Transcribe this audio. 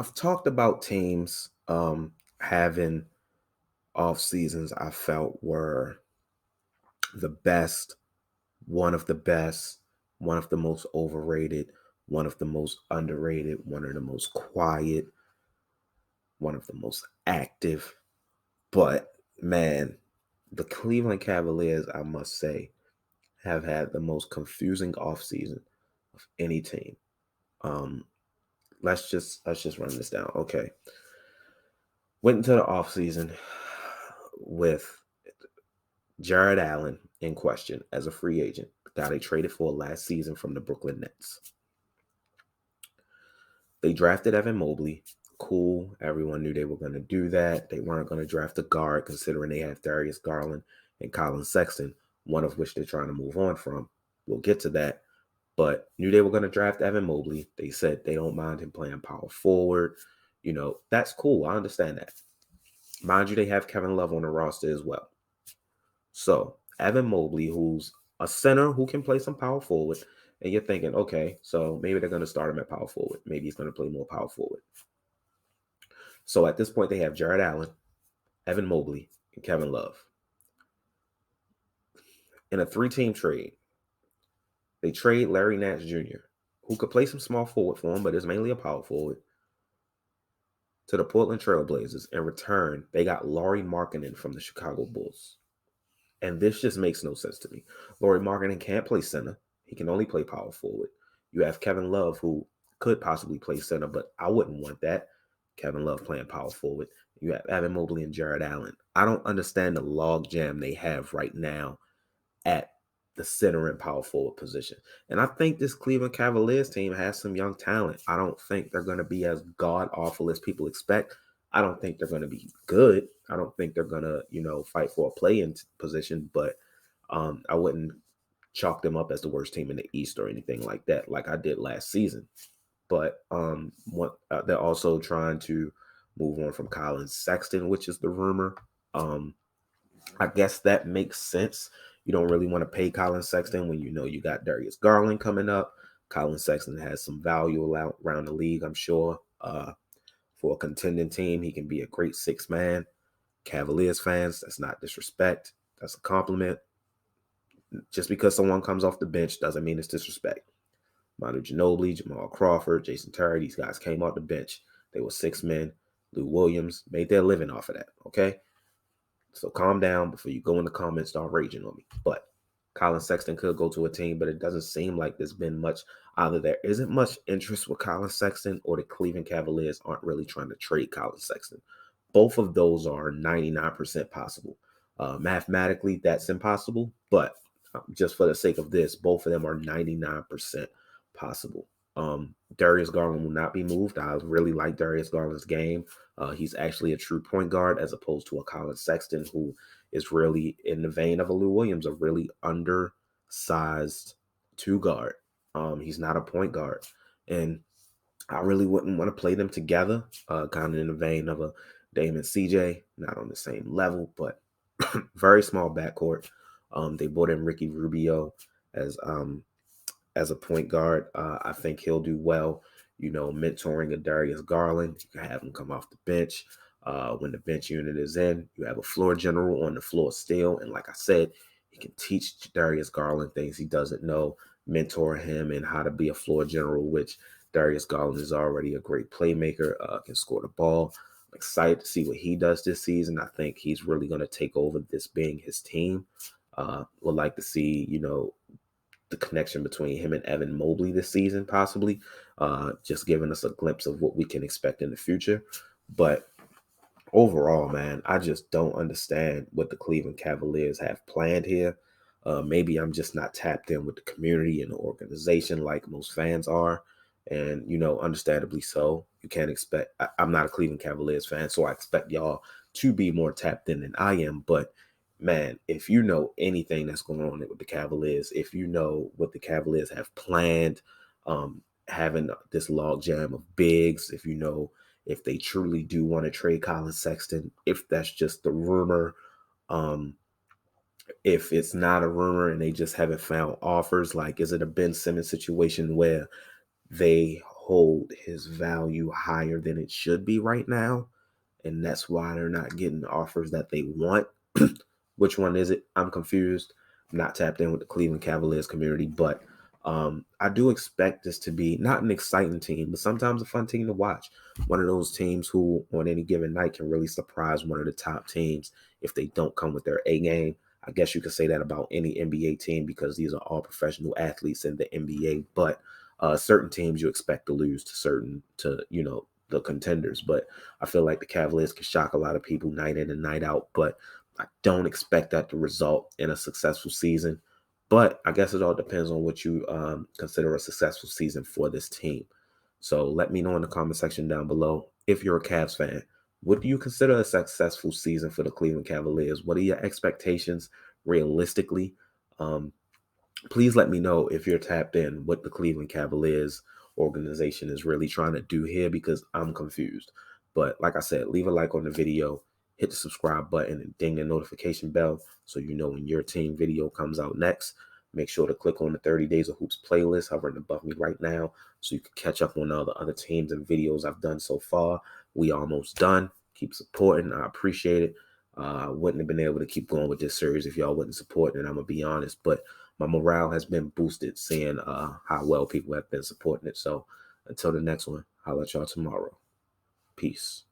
I've talked about teams having off seasons I felt were the best, one of the best, one of the most overrated, one of the most underrated, one of the most quiet, one of the most active. But man, the Cleveland Cavaliers, I must say, have had the most confusing offseason of any team. Um, let's just run this down. Okay. Went into the offseason with Jared Allen in question as a free agent, the guy they traded for last season from the Brooklyn Nets. They drafted Evan Mobley. Cool. Everyone knew they were going to do that. They weren't going to draft a guard considering they have Darius Garland and Colin Sexton, one of which they're trying to move on from. We'll get to that. But knew they were going to draft Evan Mobley. They said they don't mind him playing power forward. That's cool. I understand that. Mind you, they have Kevin Love on the roster as well. So Evan Mobley, who's a center who can play some power forward, and you're thinking, okay, so maybe they're going to start him at power forward. Maybe he's going to play more power forward. So at this point, they have Jared Allen, Evan Mobley, and Kevin Love. In a 3-team trade, they trade Larry Nance Jr., who could play some small forward for him, but is mainly a power forward, to the Portland Trail Blazers. In return, they got Lauri Markkanen from the Chicago Bulls. And this just makes no sense to me. Lauri Markkanen can't play center. He can only play power forward. You have Kevin Love, who could possibly play center, but I wouldn't want that. Kevin Love playing power forward. You have Evan Mobley and Jared Allen. I don't understand the log jam they have right now at the center and power forward position. And I think this Cleveland Cavaliers team has some young talent. I don't think they're going to be as god-awful as people expect. I don't think they're going to be good. I don't think they're going to, fight for a play-in position, but I wouldn't chalk them up as the worst team in the East or anything like that, like I did last season. But they're also trying to move on from Colin Sexton, which is the rumor. I guess that makes sense. You don't really want to pay Colin Sexton when you got Darius Garland coming up. Colin Sexton has some value around the league, I'm sure. For a contending team, he can be a great sixth man. Cavaliers fans, that's not disrespect. That's a compliment. Just because someone comes off the bench doesn't mean it's disrespect. Manu Ginobili, Jamal Crawford, Jason Terry, these guys came off the bench. They were 6 men. Lou Williams made their living off of that, okay? So calm down before you go in the comments, start raging on me. But Colin Sexton could go to a team, but it doesn't seem like there's been much. Either there isn't much interest with Colin Sexton, or the Cleveland Cavaliers aren't really trying to trade Colin Sexton. Both of those are 99% possible. Mathematically, that's impossible, but just for the sake of this, both of them are 99% possible. Darius Garland will not be moved. I really like Darius Garland's game. He's actually a true point guard as opposed to a Colin Sexton, who is really in the vein of a Lou Williams, a really undersized 2 guard. He's not a point guard. And I really wouldn't want to play them together, kind of in the vein of a Dame and CJ, not on the same level, but very small backcourt. They brought in Ricky Rubio as a point guard. I think he'll do well, mentoring a Darius Garland. You can have him come off the bench. When the bench unit is in, you have a floor general on the floor still. And like I said, he can teach Darius Garland things he doesn't know, mentor him and how to be a floor general, which Darius Garland is already a great playmaker, can score the ball. I'm excited to see what he does this season. I think he's really going to take over this being his team. Would like to see, the connection between him and Evan Mobley this season, possibly, just giving us a glimpse of what we can expect in the future. But overall, man, I just don't understand what the Cleveland Cavaliers have planned here. Maybe I'm just not tapped in with the community and the organization like most fans are. And, understandably so. You can't expect, I'm not a Cleveland Cavaliers fan, so I expect y'all to be more tapped in than I am. But man, if you know anything that's going on with the Cavaliers, if you know what the Cavaliers have planned, having this logjam of bigs, if they truly do want to trade Colin Sexton, if that's just the rumor, if it's not a rumor and they just haven't found offers, like is it a Ben Simmons situation where they hold his value higher than it should be right now. And that's why they're not getting the offers that they want. Which one is it? I'm confused. I'm not tapped in with the Cleveland Cavaliers community, but I do expect this to be not an exciting team, but sometimes a fun team to watch. One of those teams who on any given night can really surprise one of the top teams if they don't come with their A game. I guess you could say that about any NBA team because these are all professional athletes in the NBA, but certain teams you expect to lose to the contenders. But I feel like the Cavaliers can shock a lot of people night in and night out, but I don't expect that to result in a successful season. But I guess it all depends on what you consider a successful season for this team. So let me know in the comment section down below. If you're a Cavs fan, what do you consider a successful season for the Cleveland Cavaliers? What are your expectations realistically? Please let me know if you're tapped in what the Cleveland Cavaliers organization is really trying to do here because I'm confused. But like I said, leave a like on the video, hit the subscribe button, and ding the notification bell so you know when your team video comes out next. Make sure to click on the 30 Days of Hoops playlist hovering above me right now so you can catch up on all the other teams and videos I've done so far. We almost done. Keep supporting. I appreciate it. I wouldn't have been able to keep going with this series if y'all wouldn't support it, and I'm going to be honest. But my morale has been boosted seeing how well people have been supporting it. So until the next one, I'll let y'all tomorrow. Peace.